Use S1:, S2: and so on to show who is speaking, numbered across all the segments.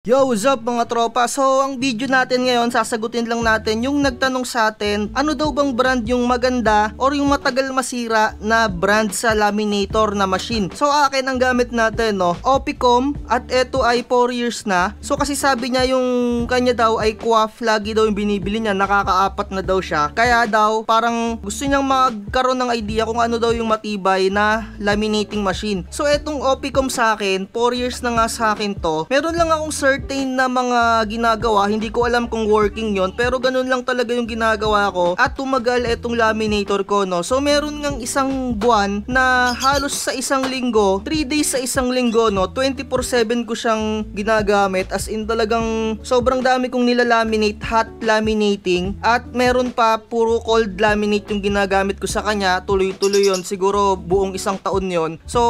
S1: Yo, what's up mga tropa? So, ang video natin ngayon, sasagutin lang natin yung nagtanong sa atin, ano daw bang brand yung maganda or yung matagal masira na brand sa laminator na machine. So, akin ang gamit natin, no? Opicom, at eto ay 4 years na. So, kasi sabi niya yung kanya daw ay QAF, lagi daw yung binibili niya, nakakaapat na daw siya. Kaya daw, parang gusto niyang magkaroon ng idea kung ano daw yung matibay na laminating machine. So, etong Opicom sa akin, 4 years na nga sa akin to. Meron lang akong certain na mga ginagawa, hindi ko alam kung working yon, pero ganun lang talaga yung ginagawa ko at tumagal etong laminator ko, no. So meron ngang isang buwan na halos sa isang linggo, 3 days sa isang linggo, no, 24/7 ko siyang ginagamit, as in talagang sobrang dami kong nilalaminate, hot laminating, at meron pa puro cold laminate yung ginagamit ko sa kanya. Tuloy-tuloy yon, siguro buong isang taon yon. So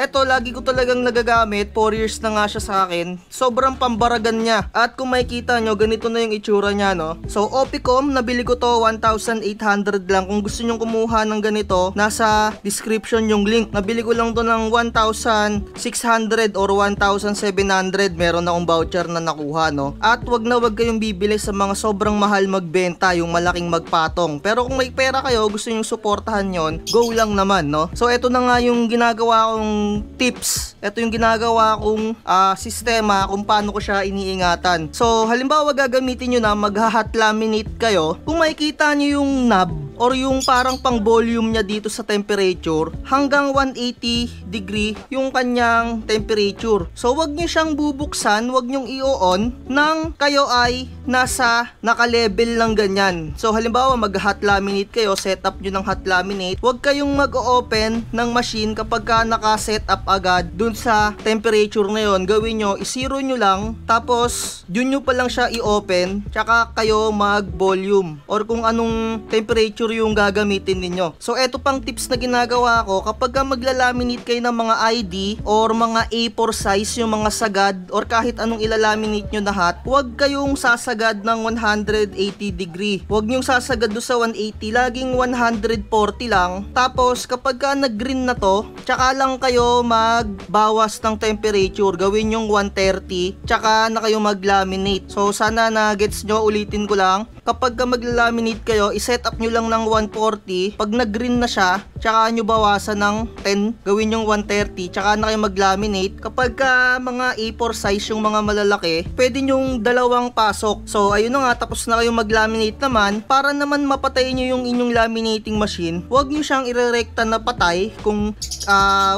S1: eto lagi ko talagang nagagamit, 4 years na nga siya sa akin. Sobrang pambaragan niya. At kung makikita nyo, ganito na yung itsura niya, no. So Opicom, nabili ko to 1,800 lang. Kung gusto nyong kumuha ng ganito, nasa description yung link. Nabili ko lang to ng 1,600 or 1,700. Meron akong voucher na nakuha, no. At wag na wag kayong bibili sa mga sobrang mahal magbenta, yung malaking magpatong. Pero kung may pera kayo, gusto nyong suportahan yon, go lang naman, no. So eto na nga yung ginagawa kong tips. Ito yung ginagawa kong sistema kung paano ko siya iniingatan. So, halimbawa gagamitin nyo na magha-hot laminate kayo, kung makikita nyo yung knob or yung parang pang volume niya dito sa temperature, hanggang 180 degree yung kanyang temperature. So, wag nyo siyang bubuksan, wag nyong i-on nang kayo ay nasa naka-level lang ganyan. So, halimbawa mag-hot laminate kayo, setup nyo ng hot laminate, wag kayong mag-open ng machine kapag ka naka-setup agad dun sa temperature na yon. Gawin nyo, i-zero nyo lang, tapos yun nyo pa lang siya i-open, tsaka kayo mag-volume or kung anong temperature yung gagamitin ninyo. So eto pang tips na ginagawa ko, kapag maglalaminate kayo ng mga ID or mga A4 size, yung mga sagad or kahit anong ilalaminate nyo na hot, huwag kayong sasagad ng 180 degree. Huwag nyong sasagad do sa 180, laging 140 lang. Tapos kapag ka nag-green na to, tsaka lang kayo magbawas ng temperature, gawin yung 130, tsaka na kayo mag-laminate. So sana na gets nyo, ulitin ko lang. Kapag mag-laminate kayo, i-set up nyo lang ng 140. Pag nag-green na siya, tsaka nyo bawasan ng 10, gawin yung 130, tsaka na kayo mag-laminate. Kapag mga A4 size yung mga malalaki, pwede nyong dalawang pasok. So ayun na nga, tapos na kayo mag-laminate naman. Para naman mapatay nyo yung inyong laminating machine, huwag nyo siyang irerekta na patay. Kung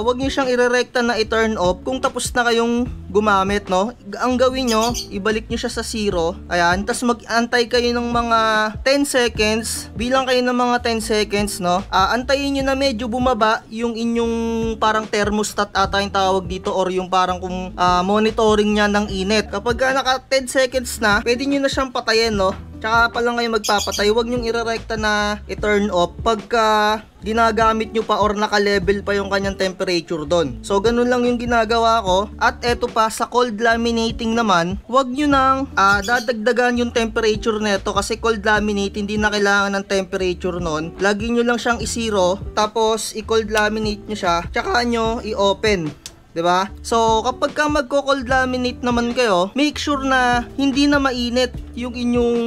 S1: huwag nyo siyang irerekta na i-turn off kung tapos na kayong gumamit, no. Ang gawin nyo, ibalik nyo siya sa 0. Ayan, tapos mag-antay kayo ng mga 10 seconds. Bilang kayo ng mga 10 seconds, no. Antayin nyo na medyo bumaba yung inyong parang thermostat ata yung tawag dito, or yung parang kung monitoring nya ng init. Kapag naka 10 seconds na, pwede nyo na siyang patayin, no. Tsaka pa lang kayo magpapatay. Huwag nyong irerekta na i-turn off pagka ginagamit nyo pa or naka-level pa yung kanyang temperature doon. So ganun lang yung ginagawa ko. At eto pa, sa cold laminating naman, huwag nyo nang dadagdagan yung temperature neto, kasi cold laminate hindi na kailangan ng temperature nun. Lagi nyo lang siyang i-zero, tapos i-cold laminate nyo siya, tsaka nyo i-open. 'Di ba? So kapag ka magko-cold laminate naman kayo, make sure na hindi na mainit yung inyong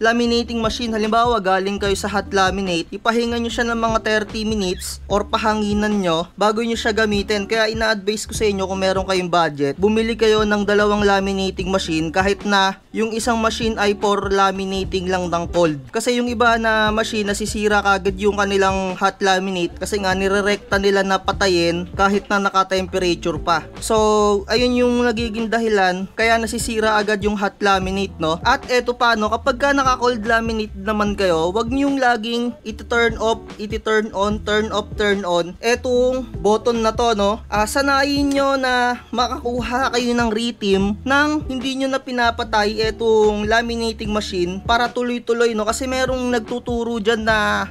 S1: laminating machine. Halimbawa, galing kayo sa hot laminate, ipahinga nyo siya ng mga 30 minutes or pahanginan nyo bago nyo siya gamitin. Kaya ina-advise ko sa inyo, kung meron kayong budget, bumili kayo ng 2 laminating machine, kahit na yung isang machine ay for laminating lang ng cold. Kasi yung iba na machine, nasisira kagad yung kanilang hot laminate kasi nga nirerekta nila na patayin kahit na naka-temperature pa. So ayun yung nagiging dahilan kaya nasisira agad yung hot laminate, no. At eto pa, no, kapag ka naka-cold laminate naman kayo, wag niyong laging iti-turn off, iti-turn on, turn off, turn on. Etong button na to, no, sanayin nyo na makakuha kayo ng rhythm nang hindi nyo na pinapatay etong laminating machine para tuloy-tuloy, no. Kasi merong nagtuturo dyan na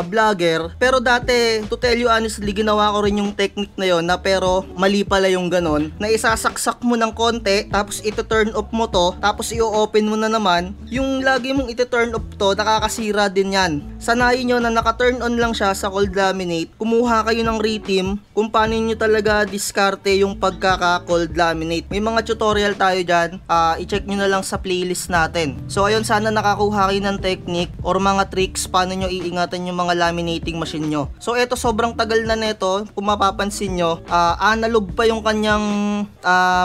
S1: vlogger, pero dati, to tell you honestly, ginawa ko rin yung technique na yon, na pero mali pala yung ganon, na isasaksak mo ng konti, tapos ito turn off mo to, tapos i-open mo na naman naman, yung lagi mong iti-turn off to, nakakasira din yan. Sanayin nyo na naka-turn on lang siya sa cold laminate. Kumuha kayo ng reteam kung paano nyo talaga diskarte yung pagkaka-cold laminate. May mga tutorial tayo dyan, i-check nyo na lang sa playlist natin. So ayun, sana nakakuha kayo ng technique or mga tricks paano nyo iingatan yung mga laminating machine nyo. So eto, sobrang tagal na neto. Kung mapapansin nyo, analog pa yung kanyang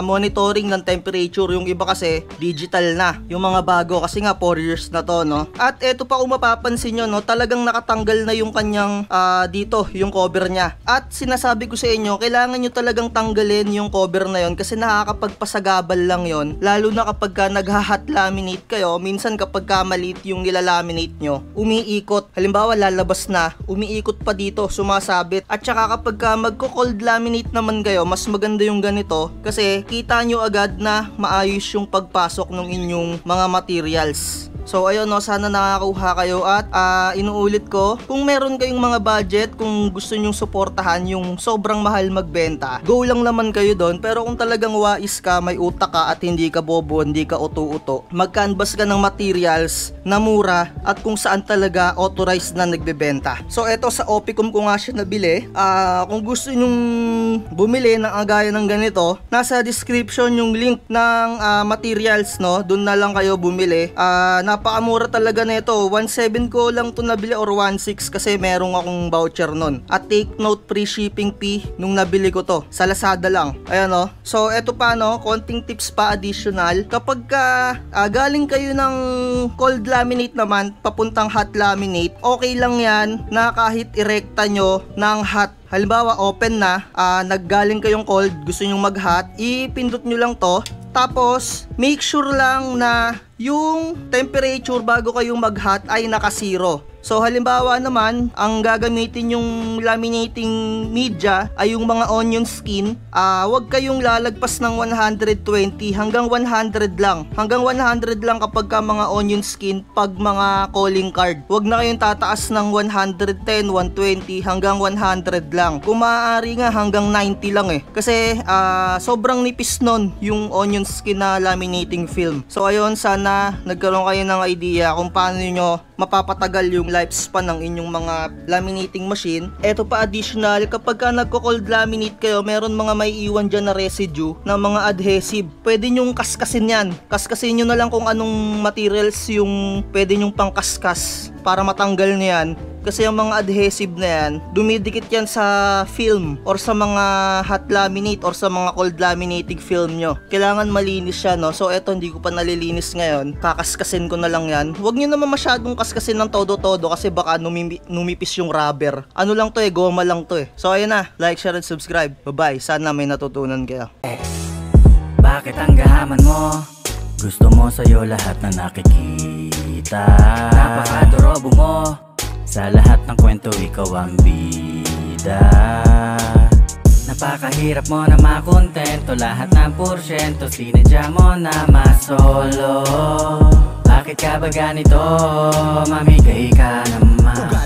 S1: monitoring ng temperature. Yung iba kasi digital na, yung mga bago kasi nga 4 years na to, no? At eto pa, kung mapapansin nyo, no, talagang nakatanggal na yung kanyang dito, yung cover niya. At sinasabi ko sa inyo, kailangan nyo talagang tanggalin yung cover na yon kasi nakakapagpasagabal lang yon, lalo na kapag nagha-hot laminate kayo. Minsan kapag maliit yung nilalaminate nyo, umiikot. Halimbawa lalabas na, umiikot pa dito, sumasabit. At saka kapag magko-cold laminate naman kayo, mas maganda yung ganito kasi kita nyo agad na maayos yung pagpasok ng inyong mga materials. So ayun, no, sana nakakuha kayo at inuulit ko, kung meron kayong mga budget, kung gusto nyong suportahan yung sobrang mahal magbenta, go lang naman kayo doon. Pero kung talagang wais ka, may utak ka at hindi ka bobo, hindi ka uto-uto, mag-canvas ka ng materials na mura at kung saan talaga authorized na nagbebenta. So eto, sa Opicom ko nga siya nabili. Kung gusto nyong bumili ng agaya ng ganito, nasa description yung link ng materials, no, doon na lang kayo bumili. Napakamura talaga nito. 1.7 ko lang to nabili or 1.6 kasi merong akong voucher nun. At take note, free shipping fee nung nabili ko to. Sa Lazada lang. Ayan, no. So eto pa, no, konting tips pa additional. Kapag galing kayo ng cold laminate naman papuntang hot laminate, okay lang yan na kahit irekta nyo ng hot. Halimbawa open na, naggaling kayong cold, gusto nyong mag-hot, ipindot nyo lang to. Tapos make sure lang na yung temperature bago kayong mag-hot ay naka-zero. So halimbawa naman, ang gagamitin yung laminating media ay yung mga onion skin. Huwag kayong lalagpas ng 120, hanggang 100 lang. Hanggang 100 lang kapag ka mga onion skin pag mga calling card. Huwag na kayong tataas ng 110, 120, hanggang 100 lang. Kung maaari nga hanggang 90 lang eh. Kasi sobrang nipis nun yung onion skin na laminating film. So ayun, sana nagkaroon kayo ng idea kung paano nyo mapapatagal yung lifespan ng inyong mga laminating machine. Eto pa additional, kapag ka nagko-cold laminate kayo, meron mga may iwan dyan na residue na mga adhesive. Pwede nyong kaskasin yan. Kaskasin nyo na lang kung anong materials yung pwede nyong pangkaskas para matanggal niyan. Kasi yung mga adhesive na yan, dumidikit yan sa film or sa mga hot laminate or sa mga cold laminating film nyo. Kailangan malinis siya, no? So eto, hindi ko pa nalilinis ngayon. Kakaskasin ko na lang yan. Huwag nyo naman masyadong kaskasin ng todo-todo kasi baka numipis yung rubber. Ano lang to eh, goma lang to eh. So ayun na, like, share, and subscribe. Bye-bye, sana may natutunan kayo.
S2: Bakit ang gahaman mo? Gusto mo sa'yo lahat na nakikita. Napakadorobo mo. Sa lahat ng kwento ikaw ang bida. Napakahirap mo na makontento. Lahat ng porsyento sinadya mo na masolo. Bakit ka ba ganito? Mamigay ka naman.